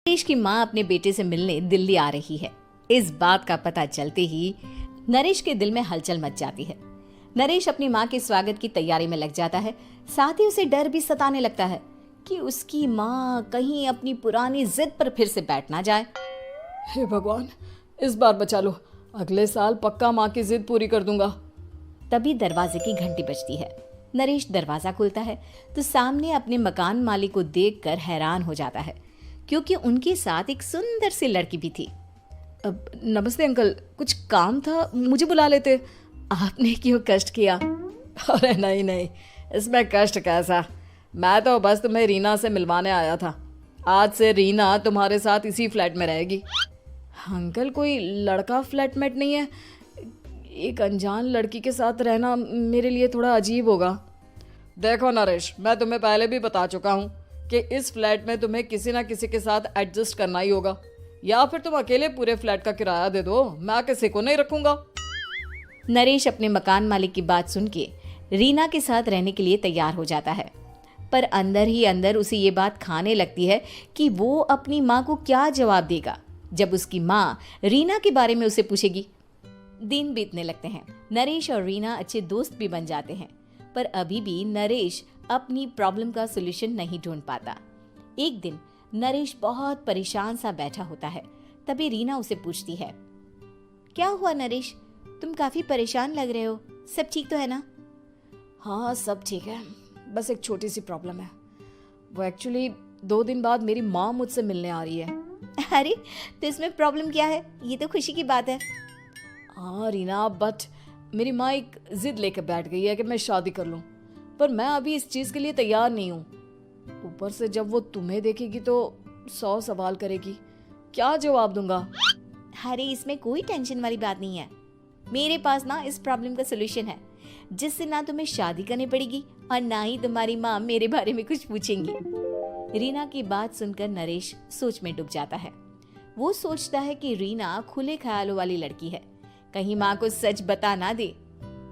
नरेश की माँ अपने बेटे से मिलने दिल्ली आ रही है। इस बात का पता चलते ही नरेश के दिल में हलचल मच जाती है। नरेश अपनी माँ के स्वागत की तैयारी में लग जाता है। साथ ही उसे डर भी सताने लगता है कि उसकी माँ कहीं अपनी पुरानी जिद पर फिर से बैठ ना जाए। हे भगवान, इस बार बचा लो। अगले साल पक्का माँ की जिद पूरी कर दूंगा। तभी दरवाजे की घंटी बजती है। नरेश दरवाजा खोलता है तो सामने अपने मकान मालिक को देखकर हैरान हो जाता है, क्योंकि उनके साथ एक सुंदर सी लड़की भी थी। अब नमस्ते अंकल, कुछ काम था, मुझे बुला लेते। आपने क्यों कष्ट किया? अरे नहीं नहीं, इसमें कष्ट कैसा। मैं तो बस तुम्हें रीना से मिलवाने आया था। आज से रीना तुम्हारे साथ इसी फ्लैट में रहेगी। अंकल, कोई लड़का फ्लैटमेट नहीं है? एक अनजान लड़की के साथ रहना मेरे लिए थोड़ा अजीब होगा। देखो नरेश, मैं तुम्हें पहले भी बता चुका हूँ कि इस फ्लैट में तुम्हें किसी ना किसी के साथ एडजस्ट करना ही होगा, या फिर तुम अकेले पूरे फ्लैट का किराया दे दो, मैं किसी को नहीं रखूंगा। नरेश अपने मकान मालिक की बात सुन के रीना के साथ रहने के लिए तैयार हो जाता है, पर अंदर ही अंदर उसे ये बात खाने लगती है कि वो अपनी माँ को क्या जवाब देगा जब उसकी माँ रीना के बारे में उसे पूछेगी। दिन बीतने लगते हैं। नरेश और रीना अच्छे दोस्त भी बन जाते हैं, पर अभी भी नरेश अपनी प्रॉब्लम का सलूशन नहीं ढूंढ पाता। एक दिन नरेश बहुत परेशान सा बैठा होता है। तभी रीना उसे पूछती है, क्या हुआ नरेश, तुम काफी परेशान लग रहे हो, सब ठीक तो है ना? हाँ सब ठीक है, बस एक छोटी सी प्रॉब्लम है। वो एक्चुअली 2 दिन बाद मेरी माँ मुझसे मिलने आ रही है। अरे तो इसमें प्रॉब्लम क्या है, ये तो खुशी की बात है। हाँ रीना, बट मेरी माँ एक जिद लेकर बैठ गई है कि मैं शादी कर लूँ, पर मैं अभी इस चीज़ के लिए तैयार नहीं हूँ। ऊपर से जब वो तुम्हें देखेगी तो 100 सवाल करेगी, क्या जवाब दूंगा? अरे इसमें कोई टेंशन वाली बात नहीं है। मेरे पास ना इस प्रॉब्लम का सलूशन है, जिससे ना तुम्हें शादी करनी पड़ेगी और ना ही तुम्हारी माँ मेरे बारे में कुछ पूछेंगी। रीना की बात सुनकर नरेश सोच में डूब जाता है। वो सोचता है कि रीना खुले ख्यालों वाली लड़की है, कहीं माँ को सच बता ना दे।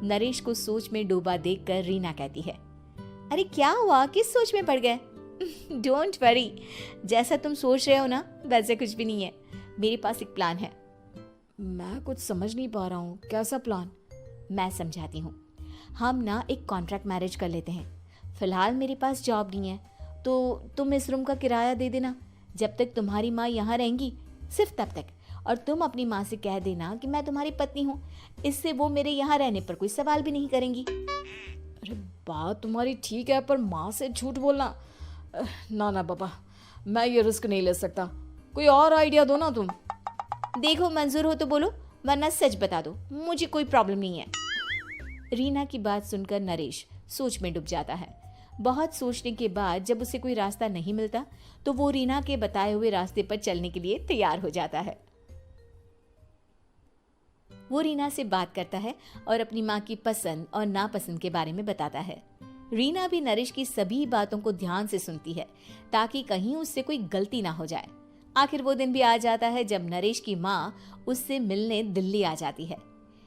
नरेश को सोच में डूबा देखकर रीना कहती है, अरे क्या हुआ, किस सोच में पड़ गए? डोंट वरी, जैसा तुम सोच रहे हो ना वैसे कुछ भी नहीं है। मेरे पास एक प्लान है। मैं कुछ समझ नहीं पा रहा हूँ, कैसा प्लान? मैं समझाती हूँ। हम ना एक कॉन्ट्रैक्ट मैरिज कर लेते हैं। फिलहाल मेरे पास जॉब नहीं है, तो तुम इस रूम का किराया दे देना जब तक तुम्हारी माँ यहाँ रहेंगी, सिर्फ तब तक। और तुम अपनी माँ से कह देना कि मैं तुम्हारी पत्नी हूँ, इससे वो मेरे यहाँ रहने पर कोई सवाल भी नहीं करेंगी। अरे बात तुम्हारी ठीक है, पर माँ से झूठ बोलना, ना ना बाबा, मैं ये रिस्क नहीं ले सकता। कोई और आइडिया दो ना तुम। देखो मंजूर हो तो बोलो, वरना सच बता दो, मुझे कोई प्रॉब्लम नहीं है। रीना की बात सुनकर नरेश सोच में डूब जाता है। बहुत सोचने के बाद जब उसे कोई रास्ता नहीं मिलता तो वो रीना के बताए हुए रास्ते पर चलने के लिए तैयार हो जाता है। वो रीना से बात करता है और अपनी माँ की पसंद और नापसंद के बारे में बताता है। रीना भी नरेश की सभी बातों को ध्यान से सुनती है, ताकि कहीं उससे कोई गलती ना हो जाए। आखिर वो दिन भी आ जाता है जब नरेश की माँ उससे मिलने दिल्ली आ जाती है।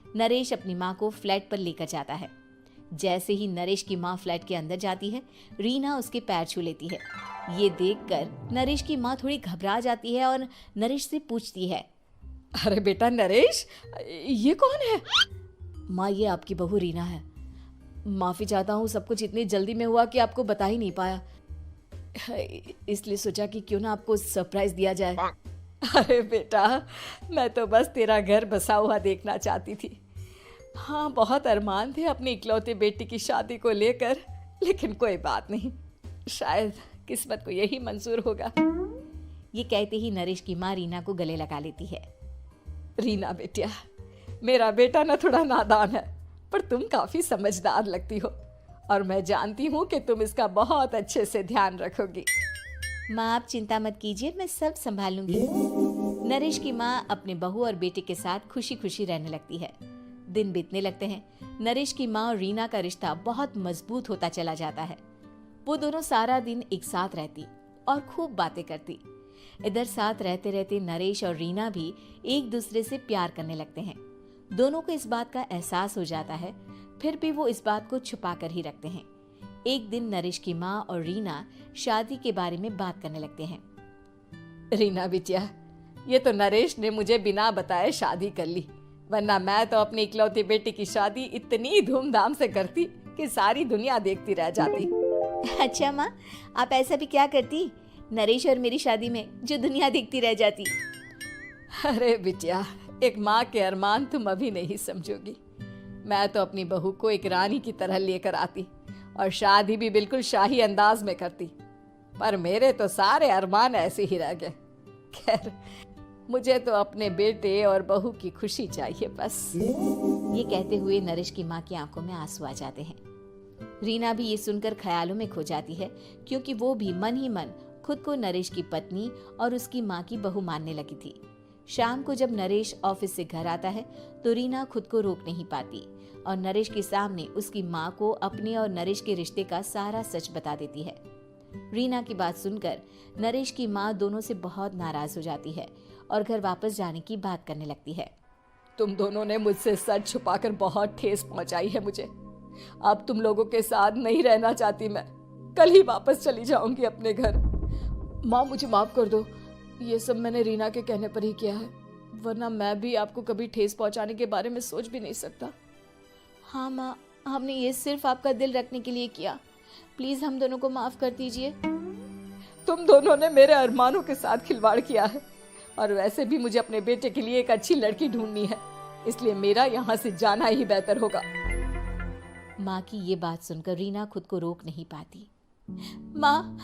नरेश अपनी माँ को फ्लैट पर लेकर जाता है। जैसे ही नरेश की माँ फ्लैट के अंदर जाती है, रीना उसके पैर छू लेती है। ये देखकर नरेश की माँ थोड़ी घबरा जाती है और नरेश से पूछती है, अरे बेटा नरेश, ये कौन है? माँ ये आपकी बहू रीना है। माफ़ी चाहता हूँ, सब कुछ इतनी जल्दी में हुआ कि आपको बता ही नहीं पाया, इसलिए सोचा कि क्यों ना आपको सरप्राइज दिया जाए। अरे बेटा, मैं तो बस तेरा घर बसा हुआ देखना चाहती थी। हाँ, बहुत अरमान थे अपनी इकलौते बेटी की शादी को लेकर, लेकिन कोई बात नहीं, शायद किस्मत को यही मंजूर होगा। ये कहते ही नरेश की माँ रीना को गले लगा लेती है। रीना बेटिया, मेरा बेटा ना थोड़ा नादान है, पर तुम काफ़ी समझदार लगती हो, और मैं जानती हूँ कि तुम इसका बहुत अच्छे से ध्यान रखोगी। माँ आप चिंता मत कीजिए, मैं सब संभाल लूंगी। नरेश की माँ अपने बहू और बेटे के साथ खुशी खुशी रहने लगती है। दिन बीतने लगते हैं। नरेश की माँ और रीना का रिश्ता बहुत मजबूत होता चला जाता है। वो दोनों सारा दिन एक साथ रहती और खूब बातें करती। इधर साथ रहते रहते नरेश और रीना भी एक दूसरे से प्यार करने लगते हैं। दोनों को इस बात का एहसास हो जाता है, फिर भी वो इस बात को छुपा कर ही रखते हैं। एक दिन नरेश की माँ और रीना शादी के बारे में बात करने लगते हैं। रीना बिटिया, ये तो नरेश ने मुझे बिना बताए शादी कर ली, वरना मैं तो अपनी इकलौती बेटी की शादी इतनी धूमधाम से करती कि सारी दुनिया देखती रह जाती। अच्छा माँ, आप ऐसा भी क्या करती नरेश और मेरी शादी में जो दुनिया देखती रह जाती? अरे बिटिया, एक माँ के अरमान तुम अभी नहीं समझोगी। मैं तो अपनी बहू को एक रानी की तरह लेकर आती और शादी भी बिल्कुल शाही अंदाज में करती, पर मेरे तो सारे अरमान ऐसे ही रह गए। खैर, मुझे तो अपने बेटे और बहू की खुशी चाहिए बस। ये कहते हुए नरेश की माँ की आंखों में आंसू आ जाते हैं। रीना भी ये सुनकर ख्यालों में खो जाती है, क्योंकि वो भी मन ही मन खुद को नरेश की पत्नी और उसकी माँ की बहू मानने लगी थी। शाम को जब नरेश ऑफिस से घर आता है तो रीना खुद को रोक नहीं पाती और नरेश के सामने उसकी माँ को अपने और नरेश के रिश्ते का सारा सच बता देती है। रीना की बात सुनकर नरेश की माँ दोनों से बहुत नाराज हो जाती है और घर वापस जाने की बात करने लगती है। तुम दोनों ने मुझसे सच छुपाकर बहुत ठेस पहुंचाई है मुझे। अब तुम लोगों के साथ नहीं रहना चाहती मैं, कल ही वापस चली जाऊंगी अपने घर। माँ, मुझे माफ कर दो, ये सब मैंने रीना के कहने पर ही किया है, वरना मैं भी आपको कभी ठेस पहुंचाने के बारे में सोच भी नहीं सकता। हाँ माँ, हमने ये सिर्फ आपका दिल रखने के लिए किया, प्लीज हम दोनों को माफ कर दीजिए। तुम दोनों ने मेरे अरमानों के साथ खिलवाड़ किया है, और वैसे भी मुझे अपने बेटे के लिए एक अच्छी लड़की ढूंढनी है, इसलिए मेरा यहाँ से जाना ही बेहतर होगा। माँ की ये बात सुनकर रीना खुद को रोक नहीं पाती। माँ,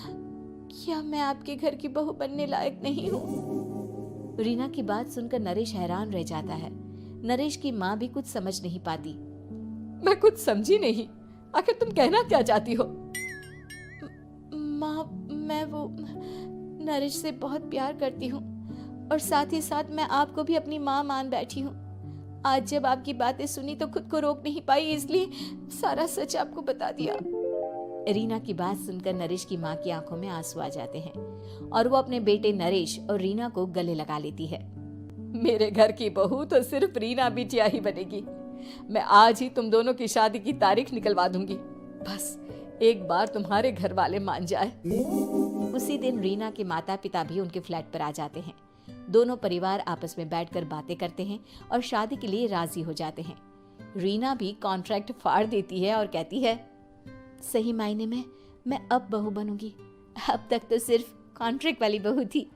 क्या मैं आपके घर की बहू बनने लायक नहीं हूँ? रीना की बात सुनकर नरेश हैरान रह जाता है। नरेश की माँ भी कुछ समझ नहीं पाती। मैं कुछ समझी नहीं, आखिर तुम कहना क्या चाहती हो? माँ, मैं वो नरेश से बहुत प्यार करती हूँ और साथ ही साथ मैं आपको भी अपनी माँ मान बैठी हूँ। आज जब आपकी बातें सुनी तो खुद को रोक नहीं पाई, इसलिए सारा सच आपको बता दिया। रीना की बात सुनकर नरेश की माँ की आंखों में आंसू आ जाते हैं और वो अपने बेटे नरेश और रीना को गले लगा लेती है। मेरे घर की बहू तो सिर्फ रीना बिटिया ही बनेगी। मैं आज ही तुम दोनों की शादी की तारीख निकलवा दूंगी, बस एक बार तुम्हारे घर वाले मान जाए। उसी दिन रीना के माता पिता भी उनके फ्लैट पर आ जाते हैं। दोनों परिवार आपस में बैठकर बातें करते हैं और शादी के लिए राजी हो जाते हैं। रीना भी कॉन्ट्रैक्ट फाड़ देती है और कहती है, सही मायने में मैं अब बहू बनूंगी, अब तक तो सिर्फ कॉन्ट्रैक्ट वाली बहू थी।